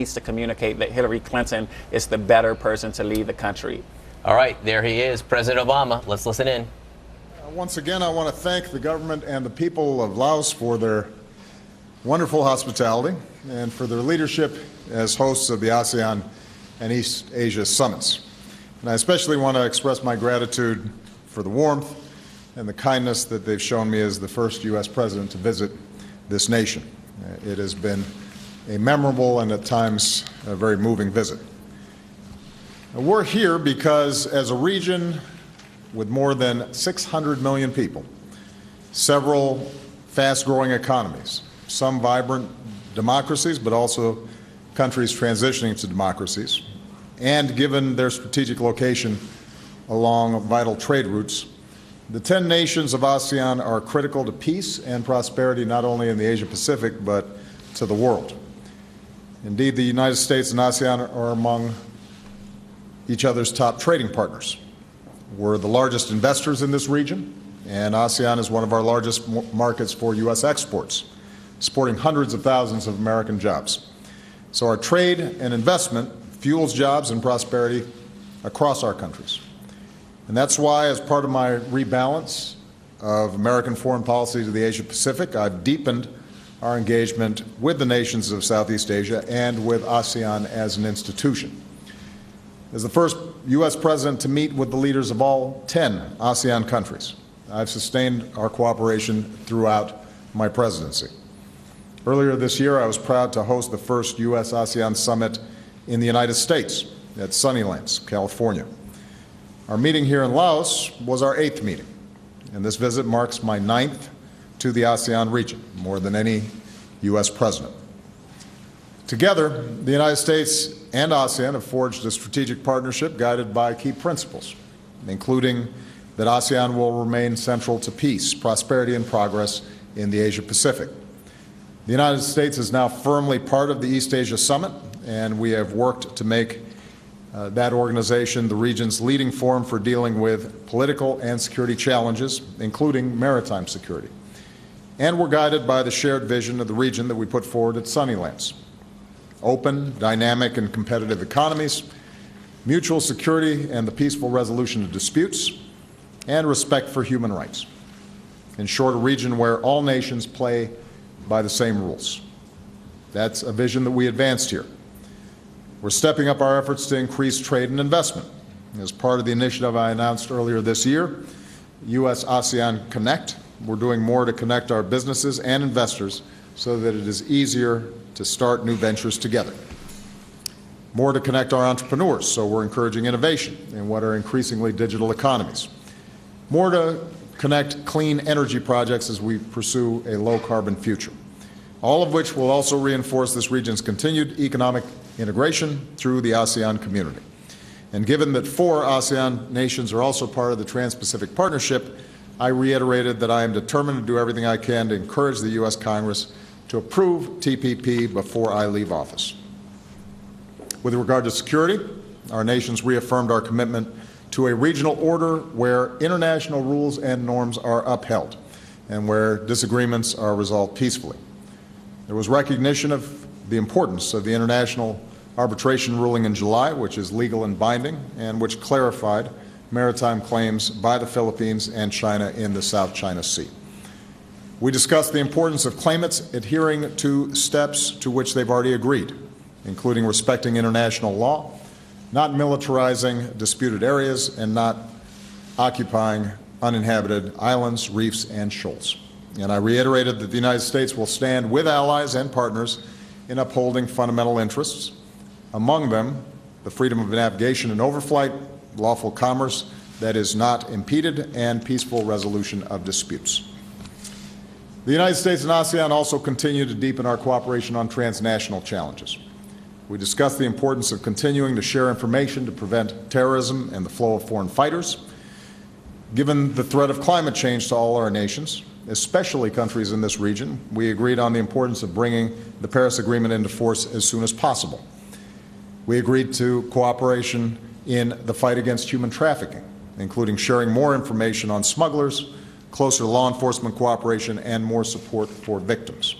needs to communicate that Hillary Clinton is the better person to lead the country. All right, there he is, President Obama. Let's listen in. Once again, I want to thank the government and the people of Laos for their wonderful hospitality and for their leadership as hosts of the ASEAN and East Asia summits. And I especially want to express my gratitude for the warmth and the kindness that they've shown me as the first U.S. president to visit this nation. It has been a memorable and at times a very moving visit. We're here because as a region with more than 600 million people, several fast-growing economies, some vibrant democracies, but also countries transitioning to democracies, and given their strategic location along vital trade routes, the 10 nations of ASEAN are critical to peace and prosperity not only in the Asia-Pacific, but to the world. Indeed, the United States and ASEAN are among each other's top trading partners. We're the largest investors in this region, and ASEAN is one of our largest markets for U.S. exports, supporting hundreds of thousands of American jobs. So our trade and investment fuels jobs and prosperity across our countries. And that's why, as part of my rebalance of American foreign policy to the Asia-Pacific, I've deepened our engagement with the nations of Southeast Asia and with ASEAN as an institution. As the first U.S. president to meet with the leaders of all 10 ASEAN countries, I've sustained our cooperation throughout my presidency. Earlier this year, I was proud to host the first U.S.-ASEAN summit in the United States at Sunnylands, California. Our meeting here in Laos was our 8th meeting, and this visit marks my 9th to the ASEAN region, more than any U.S. president. Together, the United States and ASEAN have forged a strategic partnership guided by key principles, including that ASEAN will remain central to peace, prosperity, and progress in the Asia-Pacific. The United States is now firmly part of the East Asia Summit, and we have worked to make that organization the region's leading forum for dealing with political and security challenges, including maritime security. And we're guided by the shared vision of the region that we put forward at Sunnylands: open, dynamic, and competitive economies, mutual security and the peaceful resolution of disputes, and respect for human rights. In short, a region where all nations play by the same rules. That's a vision that we advanced here. We're stepping up our efforts to increase trade and investment. As part of the initiative I announced earlier this year, U.S.-ASEAN Connect, we're doing more to connect our businesses and investors so that it is easier to start new ventures together. More to connect our entrepreneurs, so we're encouraging innovation in what are increasingly digital economies. More to connect clean energy projects as we pursue a low-carbon future, all of which will also reinforce this region's continued economic integration through the ASEAN community. And given that 4 ASEAN nations are also part of the Trans-Pacific Partnership, I reiterated that I am determined to do everything I can to encourage the U.S. Congress to approve TPP before I leave office. With regard to security, our nations reaffirmed our commitment to a regional order where international rules and norms are upheld and where disagreements are resolved peacefully. There was recognition of the importance of the international arbitration ruling in July, which is legal and binding, and which clarified maritime claims by the Philippines and China in the South China Sea. We discussed the importance of claimants adhering to steps to which they've already agreed, including respecting international law, not militarizing disputed areas, and not occupying uninhabited islands, reefs, and shoals. And I reiterated that the United States will stand with allies and partners in upholding fundamental interests, among them the freedom of navigation and overflight, lawful commerce that is not impeded, and peaceful resolution of disputes. The United States and ASEAN also continue to deepen our cooperation on transnational challenges. We discussed the importance of continuing to share information to prevent terrorism and the flow of foreign fighters. Given the threat of climate change to all our nations, especially countries in this region, we agreed on the importance of bringing the Paris Agreement into force as soon as possible. We agreed to cooperation in the fight against human trafficking, including sharing more information on smugglers, closer law enforcement cooperation, and more support for victims.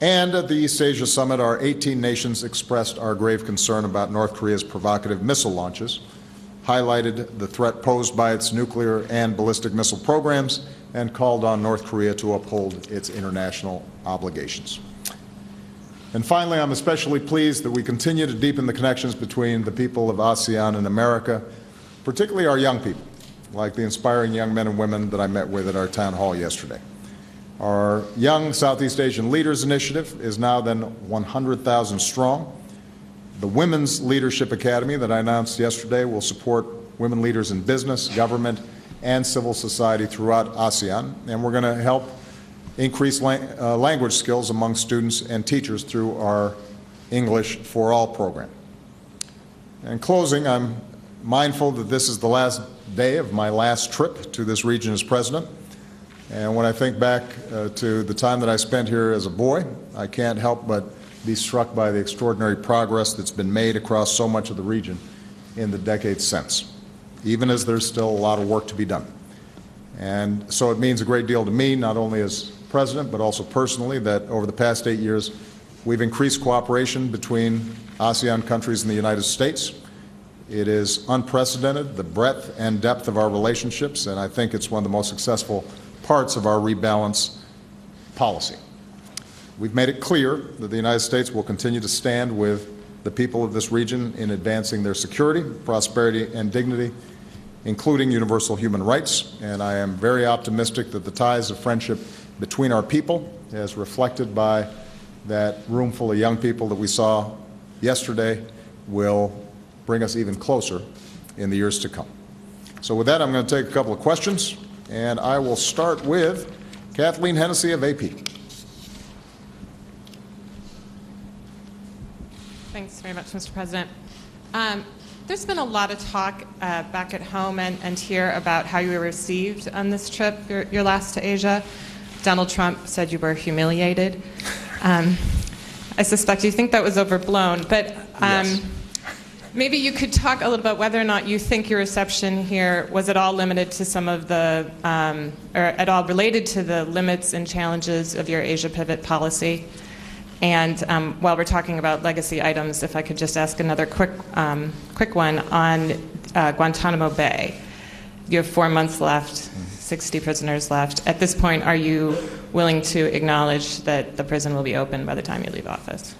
And at the East Asia Summit, our 18 nations expressed our grave concern about North Korea's provocative missile launches, highlighted the threat posed by its nuclear and ballistic missile programs, and called on North Korea to uphold its international obligations. And finally, I'm especially pleased that we continue to deepen the connections between the people of ASEAN and America, particularly our young people, like the inspiring young men and women that I met with at our town hall yesterday. Our Young Southeast Asian Leaders Initiative is now then 100,000 strong. The Women's Leadership Academy that I announced yesterday will support women leaders in business, government, and civil society throughout ASEAN, and we're going to help increase language skills among students and teachers through our English for All program. In closing, I'm mindful that this is the last day of my last trip to this region as president. And when I think back to the time that I spent here as a boy, I can't help but be struck by the extraordinary progress that's been made across so much of the region in the decades since, even as there's still a lot of work to be done. And so it means a great deal to me, not only as president, but also personally, that over the past 8 years, we've increased cooperation between ASEAN countries and the United States. It is unprecedented, the breadth and depth of our relationships, and I think it's one of the most successful parts of our rebalance policy. We've made it clear that the United States will continue to stand with the people of this region in advancing their security, prosperity, and dignity, including universal human rights, and I am very optimistic that the ties of friendship between our people, as reflected by that room full of young people that we saw yesterday, will bring us even closer in the years to come. So with that, I'm going to take a couple of questions, and I will start with Kathleen Hennessy of AP. Thanks very much, Mr. President. There's been a lot of talk back at home and here about how you were received on this trip, your last to Asia. Donald Trump said you were humiliated. I suspect you think that was overblown, but Yes. Maybe you could talk a little about whether or not you think your reception here was at all limited to some of the, or at all related to the limits and challenges of your Asia pivot policy. And while we're talking about legacy items, if I could just ask another quick one on Guantanamo Bay. You have 4 months left, 60 prisoners left. At this point, are you willing to acknowledge that the prison will be open by the time you leave office?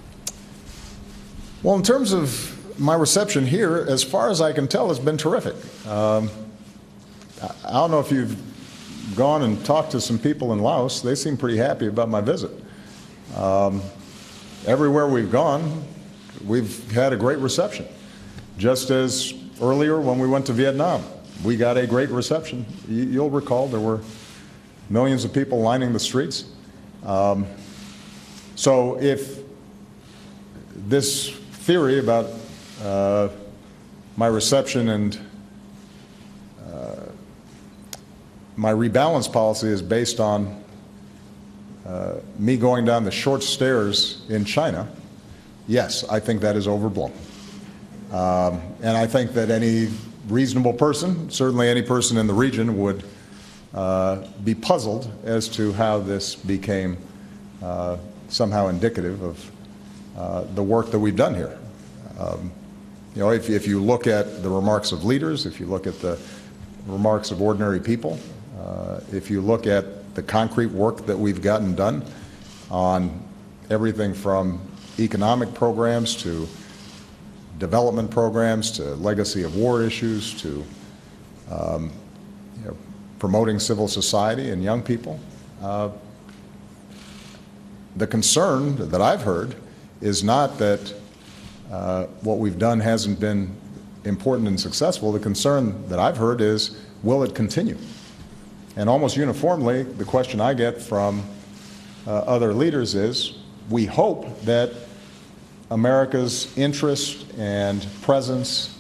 Well, in terms of my reception here, as far as I can tell, has been terrific. I don't know if you've gone and talked to some people in Laos. They seem pretty happy about my visit. Everywhere we've gone, we've had a great reception. Just as earlier when we went to Vietnam, we got a great reception. You'll recall there were millions of people lining the streets. So if this theory about my reception and my rebalance policy is based on me going down the short stairs in China, yes, I think that is overblown. And I think that any reasonable person, certainly any person in the region, would be puzzled as to how this became somehow indicative of the work that we've done here. You know, if you look at the remarks of leaders, if you look at the remarks of ordinary people, if you look at the concrete work that we've gotten done on everything from economic programs to development programs to legacy of war issues to you know, promoting civil society and young people, the concern that I've heard is not that what we've done hasn't been important and successful. The concern that I've heard is, will it continue? And almost uniformly, the question I get from other leaders is, we hope that America's interest and presence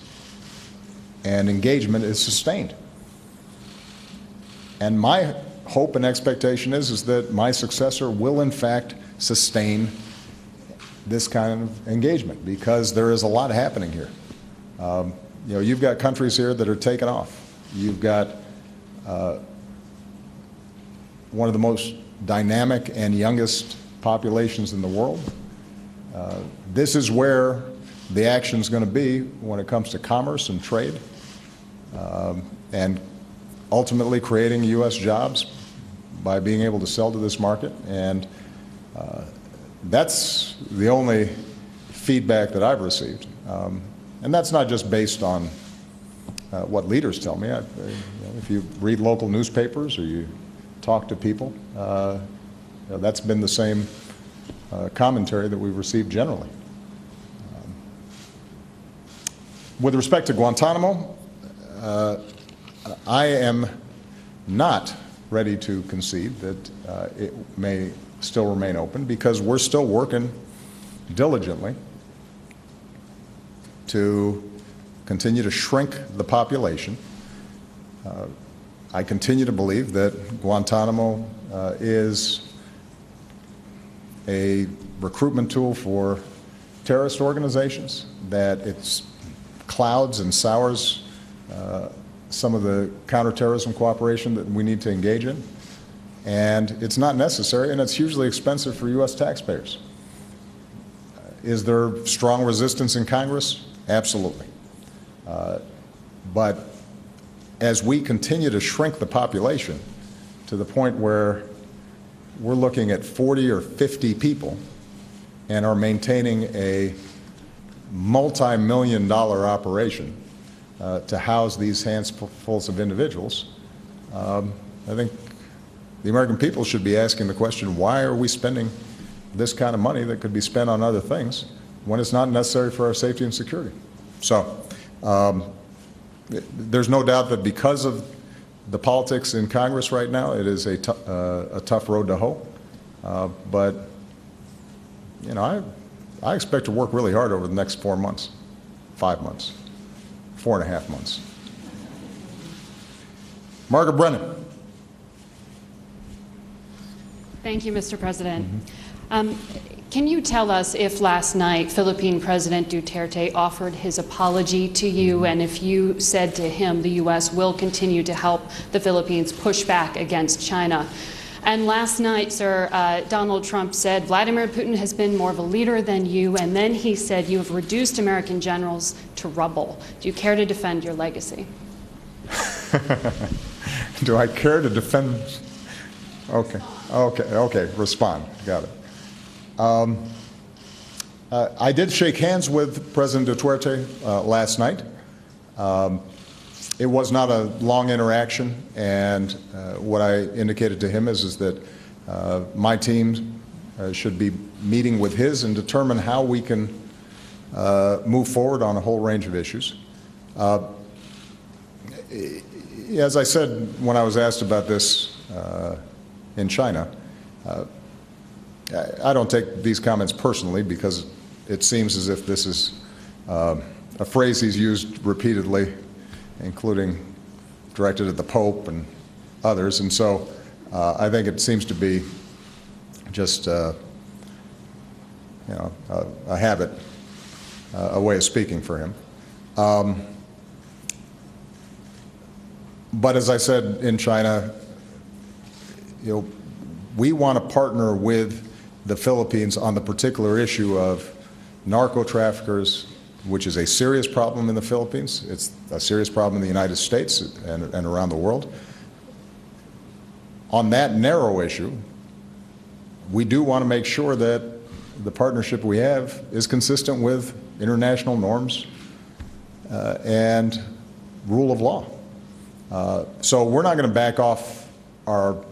and engagement is sustained. And my hope and expectation is that my successor will in fact sustain this kind of engagement, because there is a lot happening here. You know, you've got countries here that are taking off. You've got one of the most dynamic and youngest populations in the world. This is where the action is going to be when it comes to commerce and trade, and ultimately creating U.S. jobs by being able to sell to this market. And that's the only feedback that I've received. And that's not just based on what leaders tell me. If you read local newspapers or you talk to people, that's been the same commentary that we've received generally. With respect to Guantanamo, I am not ready to concede that it may still remain open, because we're still working diligently to continue to shrink the population. I continue to believe that Guantanamo is a recruitment tool for terrorist organizations, that it clouds and sours some of the counterterrorism cooperation that we need to engage in. And it's not necessary, and it's hugely expensive for U.S. taxpayers. Is there strong resistance in Congress? Absolutely. But as we continue to shrink the population to the point where we're looking at 40 or 50 people and are maintaining a multi-million-dollar operation to house these handfuls of individuals, I think the American people should be asking the question, why are we spending this kind of money that could be spent on other things when it's not necessary for our safety and security? So there's no doubt that because of the politics in Congress right now, it is a tough road to hoe. But you know, I expect to work really hard over the next 4 months, 5 months, 4.5 months. Margaret Brennan. Thank you, Mr. President. Can you tell us if last night Philippine President Duterte offered his apology to you, and if you said to him the U.S. will continue to help the Philippines push back against China? And last night, sir, Donald Trump said Vladimir Putin has been more of a leader than you, and then he said you have reduced American generals to rubble. Do you care to defend your legacy? Do I care to defend? Okay, respond. Got it. I did shake hands with President Duterte last night. It was not a long interaction, and what I indicated to him is that my team should be meeting with his and determine how we can move forward on a whole range of issues. As I said when I was asked about this in China, I don't take these comments personally, because it seems as if this is a phrase he's used repeatedly, including directed at the Pope and others. And so I think it seems to be just a habit, a way of speaking for him. But as I said in China, we want to partner with the Philippines on the particular issue of narco traffickers, which is a serious problem in the Philippines. It's a serious problem in the United States and around the world. On that narrow issue, we do want to make sure that the partnership we have is consistent with international norms and rule of law. So we're not going to back off our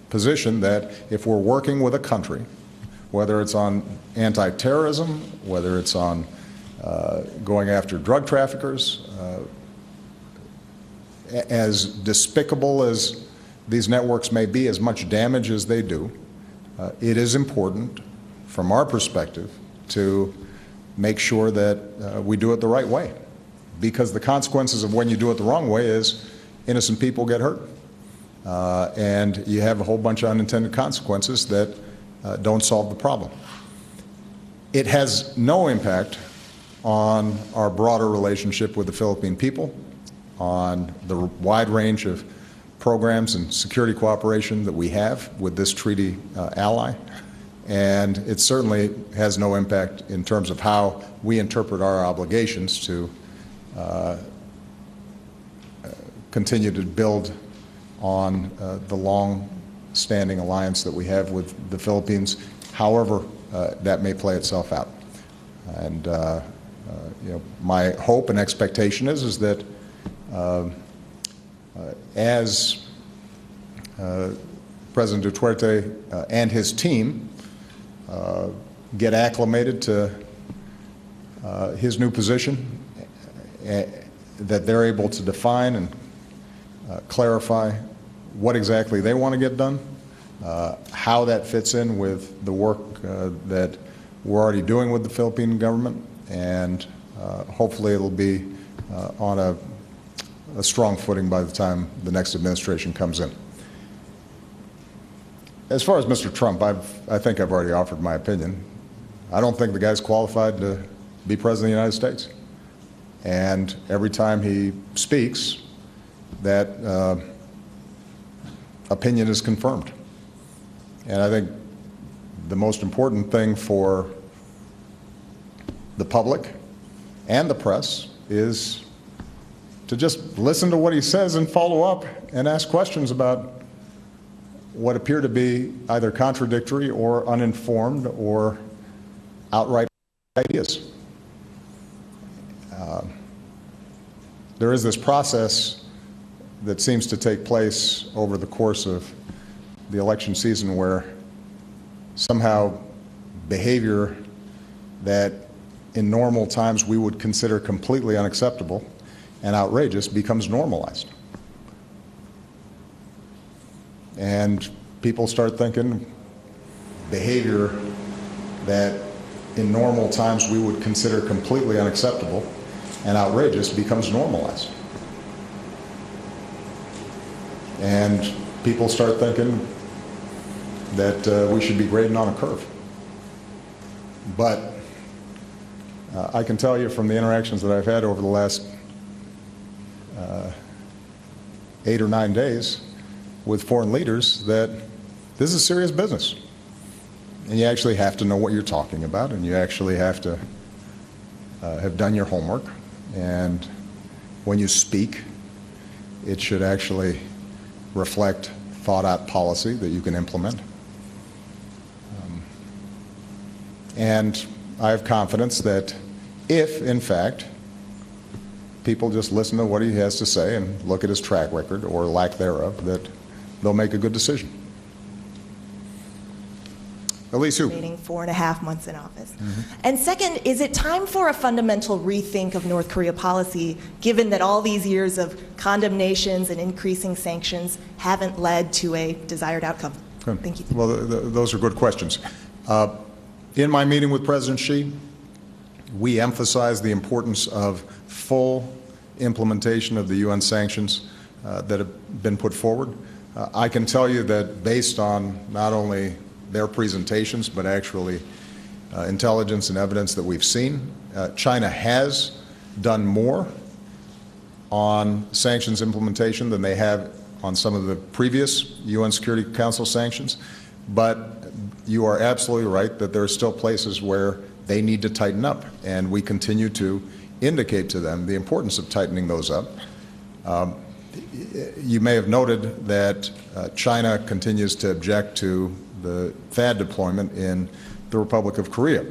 position that if we're working with a country, whether it's on anti-terrorism, whether it's on going after drug traffickers, as despicable as these networks may be, as much damage as they do, it is important from our perspective to make sure that we do it the right way, because the consequences of when you do it the wrong way is innocent people get hurt. And you have a whole bunch of unintended consequences that don't solve the problem. It has no impact on our broader relationship with the Philippine people, on the wide range of programs and security cooperation that we have with this treaty ally, and it certainly has no impact in terms of how we interpret our obligations to continue to build on the long-standing alliance that we have with the Philippines, however that may play itself out. And my hope and expectation is that as President Duterte and his team get acclimated to his new position, that they're able to define and clarify what exactly they want to get done, how that fits in with the work that we're already doing with the Philippine government, and hopefully it'll be on a strong footing by the time the next administration comes in. As far as Mr. Trump, I think I've already offered my opinion. I don't think the guy's qualified to be President of the United States. And every time he speaks, that opinion is confirmed. And I think the most important thing for the public and the press is to just listen to what he says and follow up and ask questions about what appear to be either contradictory or uninformed or outright ideas. There is this process that seems to take place over the course of the election season where somehow behavior that in normal times we would consider completely unacceptable and outrageous becomes normalized. And people start thinking behavior that in normal times we would consider completely unacceptable and outrageous becomes normalized. And people start thinking that we should be grading on a curve. But I can tell you from the interactions that I've had over the last 8 or 9 days with foreign leaders that this is serious business. And you actually have to know what you're talking about, and you actually have to have done your homework. And when you speak, it should actually reflect thought-out policy that you can implement. And I have confidence that if, in fact, people just listen to what he has to say and look at his track record or lack thereof, that they'll make a good decision. Elise, who? 4.5 months in office. And second, is it time for a fundamental rethink of North Korea policy, given that all these years of condemnations and increasing sanctions haven't led to a desired outcome? Good. Thank you. Well, those are good questions. In my meeting with President Xi, we emphasized the importance of full implementation of the UN sanctions that have been put forward. I can tell you that based on not only their presentations, but actually intelligence and evidence that we've seen, China has done more on sanctions implementation than they have on some of the previous UN Security Council sanctions. But you are absolutely right that there are still places where they need to tighten up, and we continue to indicate to them the importance of tightening those up. You may have noted that China continues to object to the THAAD deployment in the Republic of Korea,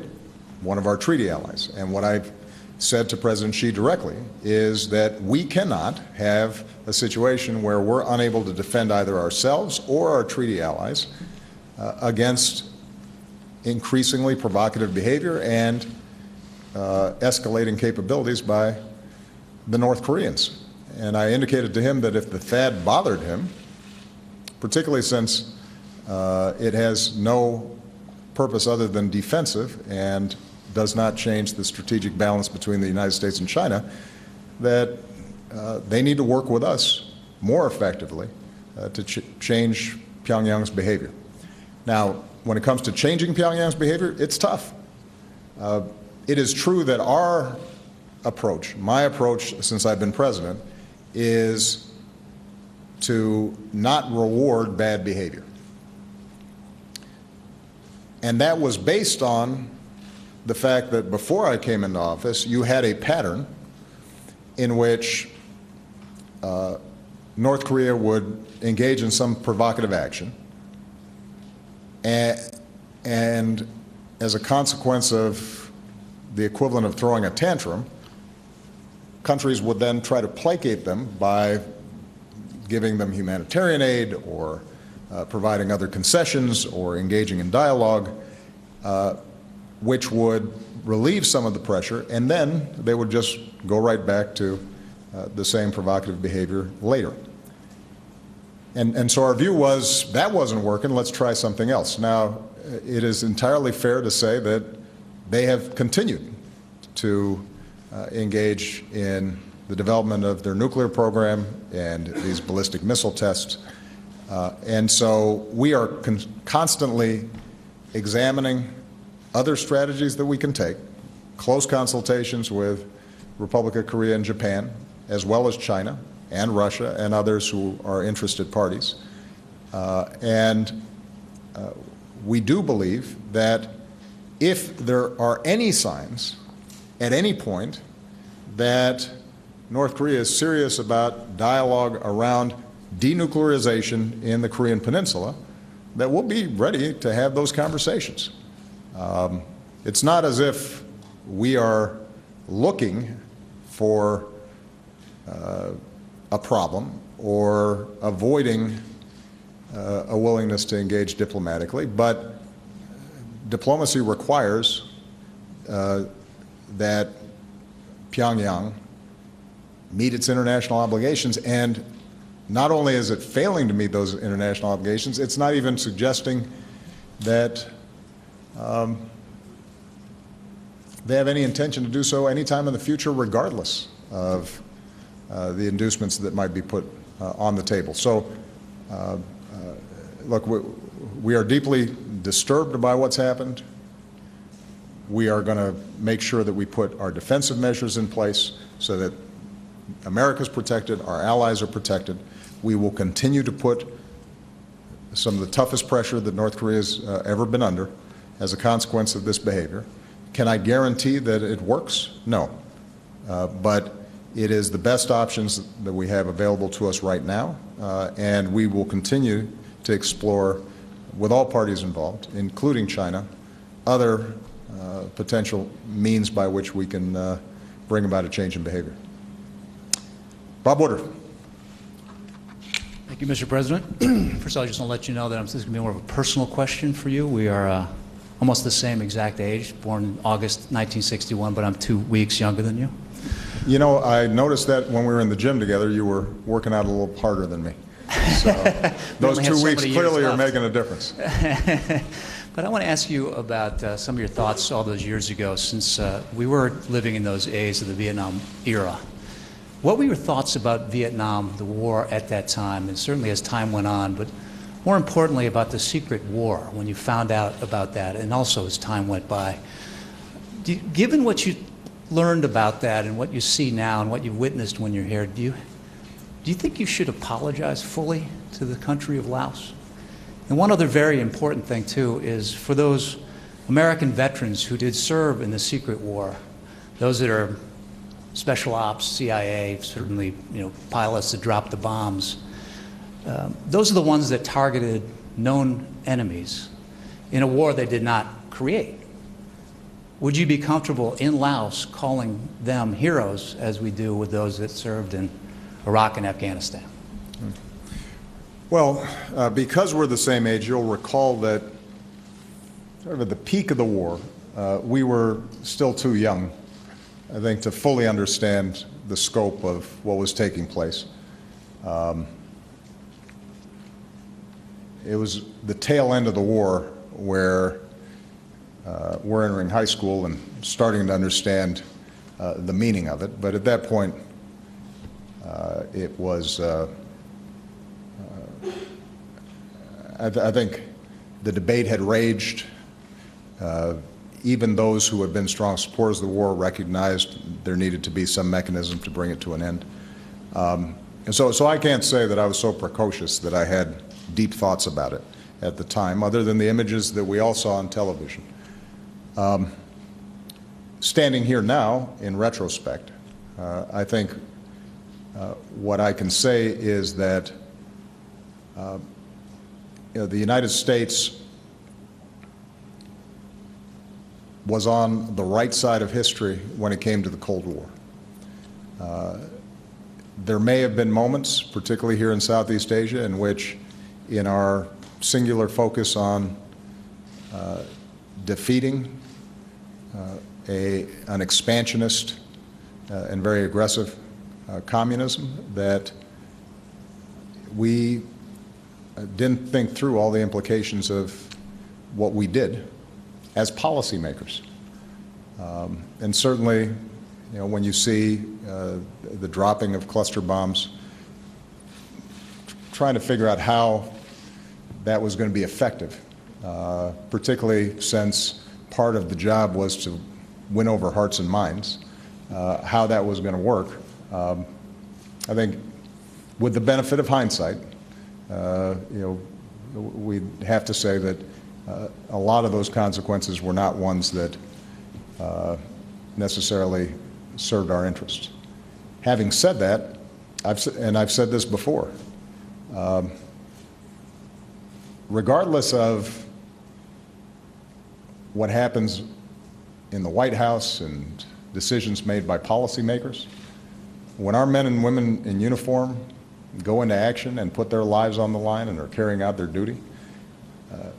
one of our treaty allies. And what I've said to President Xi directly is that we cannot have a situation where we're unable to defend either ourselves or our treaty allies against increasingly provocative behavior and escalating capabilities by the North Koreans. And I indicated to him that if the THAAD bothered him, particularly since it has no purpose other than defensive and does not change the strategic balance between the United States and China, that they need to work with us more effectively to change Pyongyang's behavior. Now, when it comes to changing Pyongyang's behavior, it's tough. It is true that our approach, my approach since I've been president, is to not reward bad behavior. And that was based on the fact that before I came into office, you had a pattern in which North Korea would engage in some provocative action, and as a consequence of the equivalent of throwing a tantrum, countries would then try to placate them by giving them humanitarian aid or providing other concessions or engaging in dialogue, which would relieve some of the pressure, and then they would just go right back to the same provocative behavior later. And so our view was, that wasn't working, let's try something else. Now, it is entirely fair to say that they have continued to engage in the development of their nuclear program and these ballistic missile tests. And so we are constantly examining other strategies that we can take, close consultations with Republic of Korea and Japan, as well as China and Russia and others who are interested parties. We do believe that if there are any signs at any point that North Korea is serious about dialogue around denuclearization in the Korean Peninsula, that we'll be ready to have those conversations. It's not as if we are looking for a problem or avoiding a willingness to engage diplomatically, but diplomacy requires that Pyongyang meet its international obligations, and not only is it failing to meet those international obligations, it's not even suggesting that they have any intention to do so anytime in the future, regardless of the inducements that might be put on the table. So, look, we are deeply disturbed by what's happened. We are going to make sure that we put our defensive measures in place so that America's protected, our allies are protected. We will continue to put some of the toughest pressure that North Korea has ever been under as a consequence of this behavior. Can I guarantee that it works? No. But it is the best options that we have available to us right now, and we will continue to explore, with all parties involved, including China, other potential means by which we can bring about a change in behavior. Bob Woodruff. Thank you, Mr. President. First of all, I just want to let you know that this is going to be more of a personal question for you. We are almost the same exact age, born in August 1961, but I'm 2 weeks younger than you. You know, I noticed that when we were in the gym together, you were working out a little harder than me. So those 2 weeks clearly are making a difference. But I want to ask you about some of your thoughts all those years ago, since we were living in those days of the Vietnam era. What were your thoughts about Vietnam, the war at that time, and certainly as time went on, but more importantly about the secret war, when you found out about that, and also as time went by? Given what you learned about that and what you see now and what you've witnessed when you're here, do you think you should apologize fully to the country of Laos? And one other very important thing, too, is for those American veterans who did serve in the secret war, those that are special ops, CIA, certainly, pilots that dropped the bombs, those are the ones that targeted known enemies in a war they did not create. Would you be comfortable in Laos calling them heroes, as we do with those that served in Iraq and Afghanistan? Well, because we're the same age, you'll recall that sort of at the peak of the war, we were still too young, I think, to fully understand the scope of what was taking place. It was the tail end of the war where we're entering high school and starting to understand the meaning of it. But at that point, it was, I think the debate had raged. Even those who had been strong supporters of the war recognized there needed to be some mechanism to bring it to an end. And so I can't say that I was so precocious that I had deep thoughts about it at the time, other than the images that we all saw on television. Standing here now, in retrospect, I think what I can say is that the United States was on the right side of history when it came to the Cold War. There may have been moments, particularly here in Southeast Asia, in which, in our singular focus on defeating an expansionist and very aggressive communism, that we didn't think through all the implications of what we did as policymakers. And certainly, when you see the dropping of cluster bombs, trying to figure out how that was going to be effective, particularly since part of the job was to win over hearts and minds, how that was going to work. I think with the benefit of hindsight, we'd have to say that a lot of those consequences were not ones that necessarily served our interests. Having said that, I've said this before, regardless of what happens in the White House and decisions made by policymakers, when our men and women in uniform go into action and put their lives on the line and are carrying out their duty,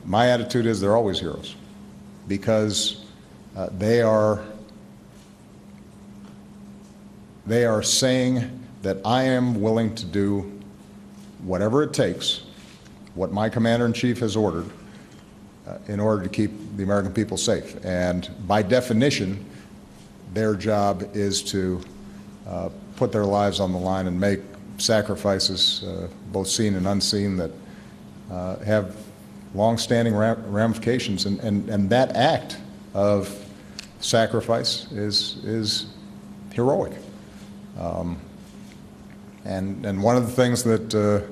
my attitude is they're always heroes, because they are saying that I am willing to do whatever it takes, what my commander-in-chief has ordered, in order to keep the American people safe. And by definition, their job is to put their lives on the line and make sacrifices, both seen and unseen, that have long-standing ramifications. And that act of sacrifice is heroic. And one of the things that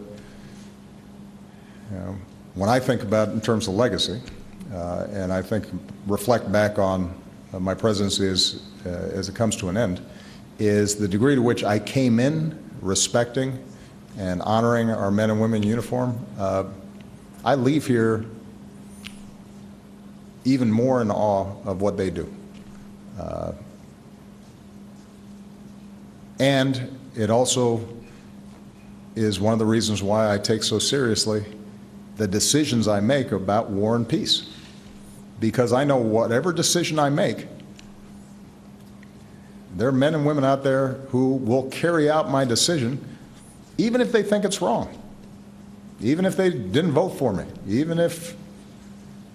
when I think about in terms of legacy, and I reflect back on my presidency as it comes to an end, is the degree to which I came in respecting and honoring our men and women in uniform. I leave here even more in awe of what they do. And it also is one of the reasons why I take so seriously the decisions I make about war and peace. Because I know whatever decision I make, there are men and women out there who will carry out my decision, even if they think it's wrong, even if they didn't vote for me, even if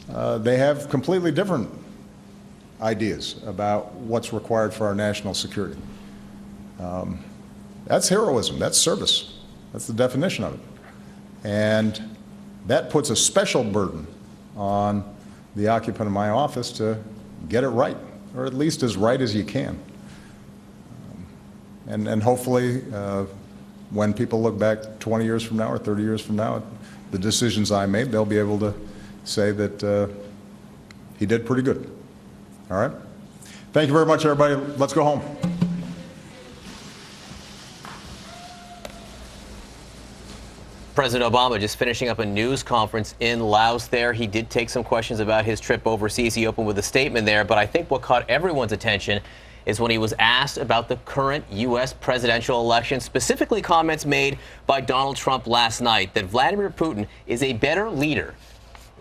they have completely different ideas about what's required for our national security. That's heroism, that's service, that's the definition of it. And that puts a special burden on the occupant of my office to get it right, or at least as right as you can. And hopefully, when people look back 20 years from now or 30 years from now at the decisions I made, they'll be able to say that he did pretty good. All right? Thank you very much, everybody. Let's go home. President Obama just finishing up a news conference in Laos there. He did take some questions about his trip overseas. He opened with a statement there, but I think what caught everyone's attention is when he was asked about the current U.S. presidential election, specifically comments made by Donald Trump last night that Vladimir Putin is a better leader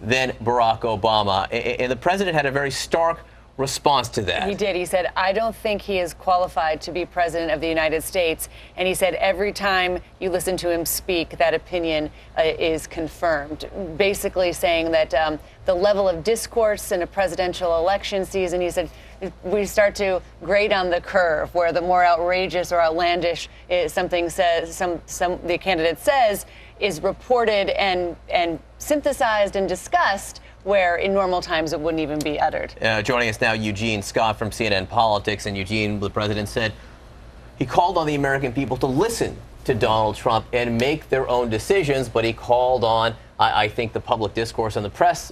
than Barack Obama. And the president had a very stark response to that. He did. He said, I don't think he is qualified to be president of the United States. And he said every time you listen to him speak, that opinion is confirmed. Basically saying that the level of discourse in a presidential election season, he said, we start to grade on the curve where the more outrageous or outlandish something says, the candidate says, is reported and synthesized and discussed, where in normal times it wouldn't even be uttered. Joining us now, Eugene Scott from CNN Politics. And Eugene, the president said he called on the American people to listen to Donald Trump and make their own decisions, but he called on, I think, the public discourse and the press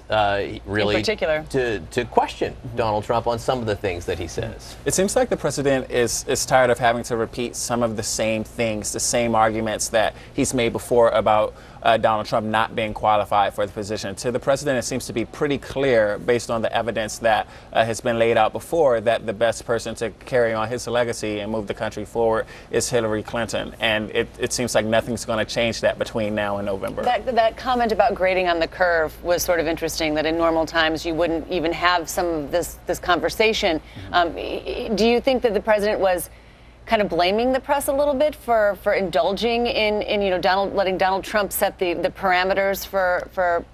really in particular to question Donald Trump on some of the things that he says. It seems like the president is tired of having to repeat some of the same things, the same arguments that he's made before about Donald Trump not being qualified for the position. To the president, it seems to be pretty clear, based on the evidence that has been laid out before, that the best person to carry on his legacy and move the country forward is Hillary Clinton. And it seems like nothing's going to change that between now and November. That comment about grading on the curve was sort of interesting, that in normal times you wouldn't even have some of this conversation. Do you think that the president was kind of blaming the press a little bit for indulging in letting Donald Trump set the parameters for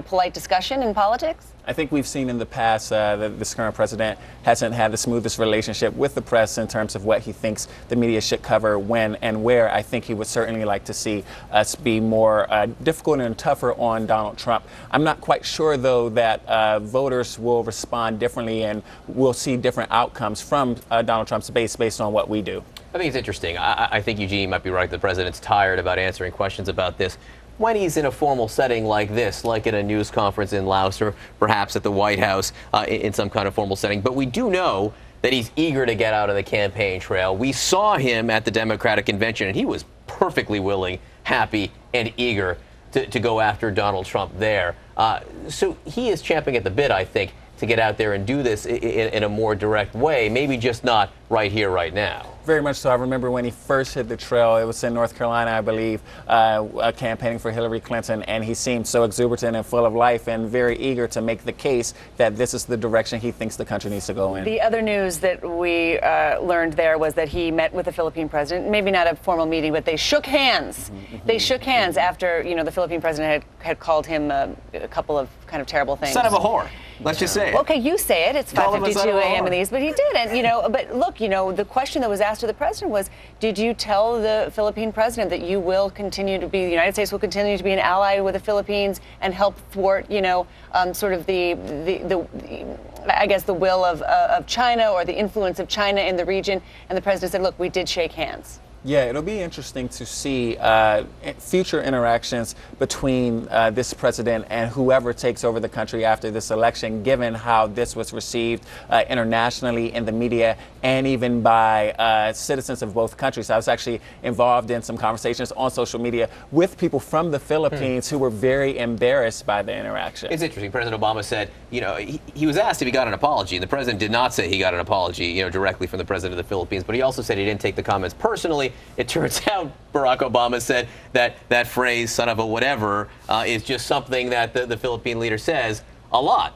polite discussion in politics? I think we've seen in the past that this current president hasn't had the smoothest relationship with the press in terms of what he thinks the media should cover, when and where. I think he would certainly like to see us be more difficult and tougher on Donald Trump. I'm not quite sure, though, that voters will respond differently and we'll see different outcomes from Donald Trump's base based on what we do. I think it's interesting. I think Eugene might be right. The president's tired about answering questions about this when he's in a formal setting like this, like at a news conference in Laos or perhaps at the White House in some kind of formal setting. But we do know that he's eager to get out on the campaign trail. We saw him at the Democratic convention, and he was perfectly willing, happy, and eager to go after Donald Trump there. So he is champing at the bit, I think, to get out there and do this in a more direct way, maybe just not right here, right now. Very much so. I remember when he first hit the trail, it was in North Carolina, I believe, campaigning for Hillary Clinton, and he seemed so exuberant and full of life and very eager to make the case that this is the direction he thinks the country needs to go in. The other news that we learned there was that he met with the Philippine president, maybe not a formal meeting, but they shook hands. They shook hands after, the Philippine president had called him a couple of kind of terrible things. Son of a whore. Let's just say it. Okay, you say it. It's 5:52 a.m. in these, but he did. And, but look, the question that was asked of the president was, did you tell the Philippine president that you will continue to be, the United States will continue to be an ally with the Philippines and help thwart, sort of I guess the will of China or the influence of China in the region? And the president said, look, we did shake hands. Yeah, it'll be interesting to see future interactions between this president and whoever takes over the country after this election, given how this was received internationally in the media and even by citizens of both countries. I was actually involved in some conversations on social media with people from the Philippines who were very embarrassed by the interaction. It's interesting. President Obama said, he was asked if he got an apology, and the president did not say he got an apology, directly from the president of the Philippines, but he also said he didn't take the comments personally. It turns out Barack Obama said that phrase, son of a whatever, is just something that the Philippine leader says a lot.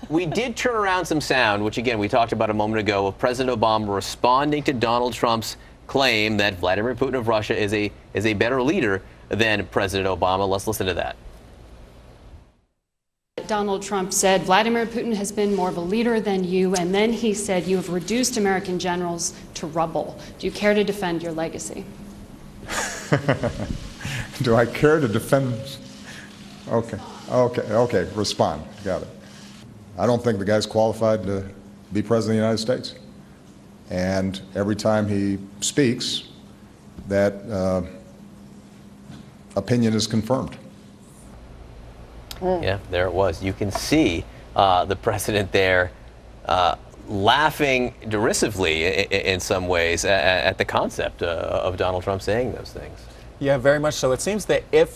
We did turn around some sound, which, again, we talked about a moment ago, of President Obama responding to Donald Trump's claim that Vladimir Putin of Russia is a better leader than President Obama. Let's listen to that. Donald Trump said Vladimir Putin has been more of a leader than you, and then he said you have reduced American generals to rubble. Do you care to defend your legacy? Do I care to defend? Okay, respond. Got it. I don't think the guy's qualified to be president of the United States. And every time he speaks, that opinion is confirmed. Yeah, there it was. You can see the president there laughing derisively in some ways at the concept of Donald Trump saying those things. Yeah, very much so. It seems that if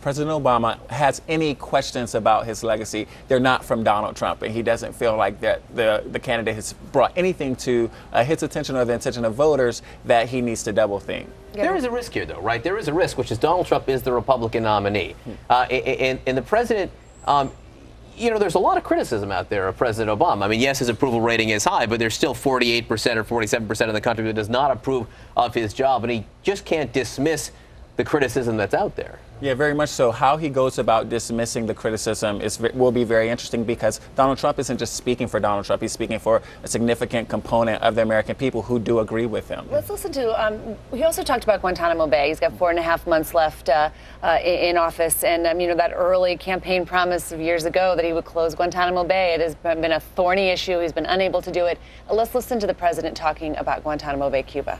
President Obama has any questions about his legacy, they're not from Donald Trump, and he doesn't feel like that the candidate has brought anything to his attention or the attention of voters that he needs to double think. There is a risk here, though, right? There is a risk, which is Donald Trump is the Republican nominee. And the president, there's a lot of criticism out there of President Obama. I mean, yes, his approval rating is high, but there's still 48% or 47% of the country that does not approve of his job, and he just can't dismiss the criticism that's out there. Yeah, very much so. How he goes about dismissing the criticism will be very interesting, because Donald Trump isn't just speaking for Donald Trump. He's speaking for a significant component of the American people who do agree with him. Let's listen to, he also talked about Guantanamo Bay. He's got 4.5 months left in office. And, that early campaign promise of years ago that he would close Guantanamo Bay, it has been a thorny issue. He's been unable to do it. Let's listen to the president talking about Guantanamo Bay, Cuba.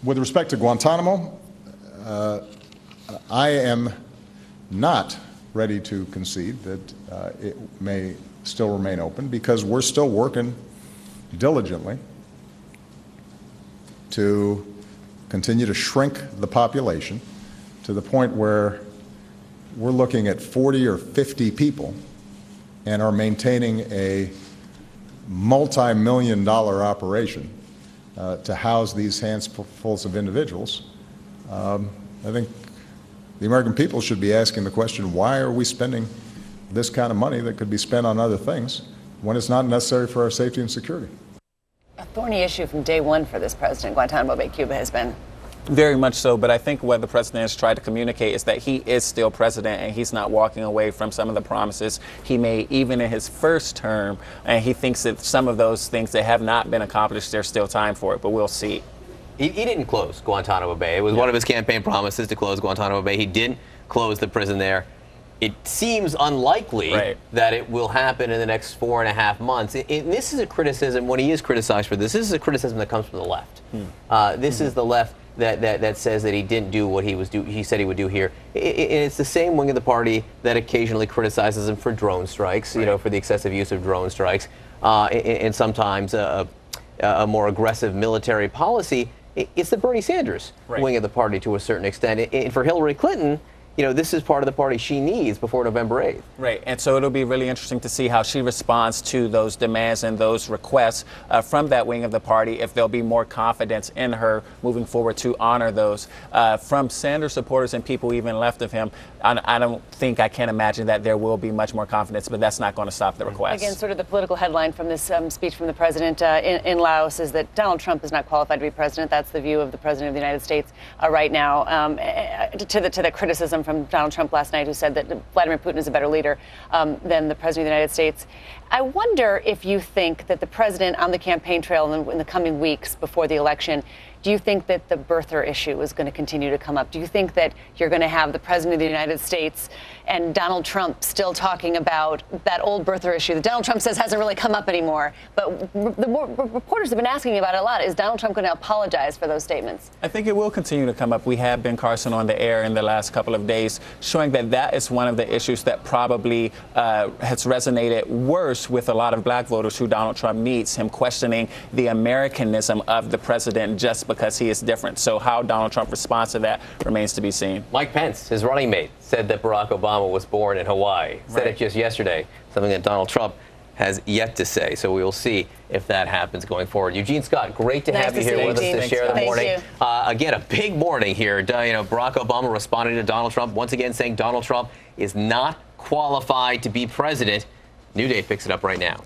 With respect to Guantanamo, I am not ready to concede that it may still remain open, because we're still working diligently to continue to shrink the population to the point where we're looking at 40 or 50 people and are maintaining a multi-million-dollar operation to house these handfuls of individuals. I think the American people should be asking the question, why are we spending this kind of money that could be spent on other things when it's not necessary for our safety and security? A thorny issue from day one for this president, Guantanamo Bay, Cuba, has been. Very much so, but I think what the president has tried to communicate is that he is still president and he's not walking away from some of the promises he made even in his first term, and he thinks that some of those things that have not been accomplished, there's still time for it, but we'll see. He didn't close Guantanamo Bay. It was one of his campaign promises to close Guantanamo Bay. He didn't close the prison there. It seems unlikely that it will happen in the next 4.5 months. This is a criticism, when he is criticized for this is a criticism that comes from the left. This is the left that says that he didn't do what he said he would do here. It's the same wing of the party that occasionally criticizes him for drone strikes, you know, for the excessive use of drone strikes, and sometimes a more aggressive military policy. It's the Bernie Sanders wing of the party to a certain extent. And for Hillary Clinton, you know, this is part of the party she needs before November 8th. Right, and so it'll be really interesting to see how she responds to those demands and those requests from that wing of the party, if there'll be more confidence in her moving forward to honor those. From Sanders supporters and people even left of him, I can't imagine that there will be much more confidence, but that's not going to stop the request. Again, sort of the political headline from this speech from the president in Laos is that Donald Trump is not qualified to be president. That's the view of the president of the United States right now. To the criticism from Donald Trump last night, who said that Vladimir Putin is a better leader than the president of the United States. I wonder if you think that the president on the campaign trail in the coming weeks before the election, do you think that the birther issue is going to continue to come up? Do you think that you're going to have the president of the United States and Donald Trump still talking about that old birther issue that Donald Trump says hasn't really come up anymore? But reporters have been asking about it a lot. Is Donald Trump going to apologize for those statements? I think it will continue to come up. We have been, Carson, on the air in the last couple of days showing that that is one of the issues that probably has resonated worse with a lot of black voters who Donald Trump needs, him questioning the Americanism of the president just because he is different. So how Donald Trump responds to that remains to be seen. Mike Pence, his running mate, said that Barack Obama was born in Hawaii. Said it just yesterday, something that Donald Trump has yet to say. So we will see if that happens going forward. Eugene Scott, great to have you here with us to share the morning. Again, a big morning here. You know, Barack Obama responding to Donald Trump, once again saying Donald Trump is not qualified to be president. New Day picks it up right now.